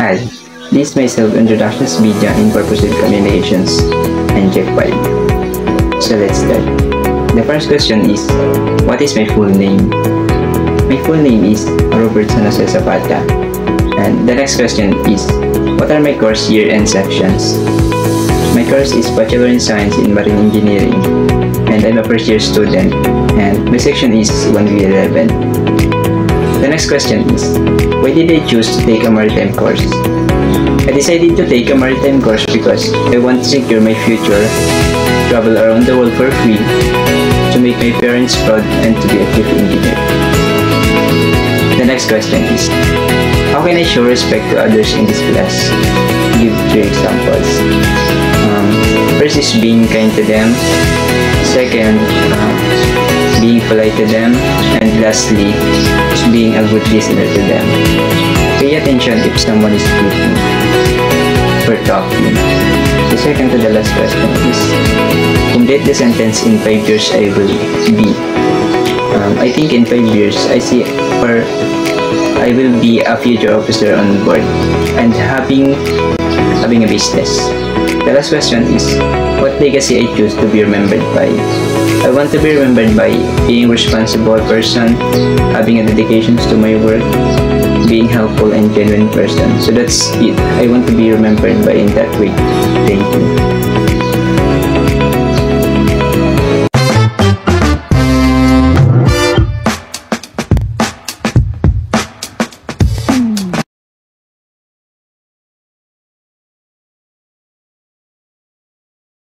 Hi, this is my self-introduction video in purposive communications and check 5. So let's start. The first question is, what is my full name? My full name is Robert San Jose Zapata. And the next question is, what are my course year and sections? My course is Bachelor in Science in Marine Engineering, and I'm a first year student, and my section is 1V11. The next question is, why did I choose to take a maritime course? I decided to take a maritime course because I want to secure my future, travel around the world for free, to make my parents proud, and to be a chief engineer. The next question is, how can I show respect to others in this class? Give 3 examples. First is being kind to them. Second, being polite to them. And lastly, is being a good listener to them. Pay attention if someone is speaking or talking. The second to the last question is, complete the sentence in 5 years I will be. I think in 5 years, I will be a future officer on board and having a business. The last question is, what legacy I choose to be remembered by? I want to be remembered by being a responsible person, having a dedication to my work, being helpful and genuine person. So that's it. I want to be remembered by in that way. Thank you.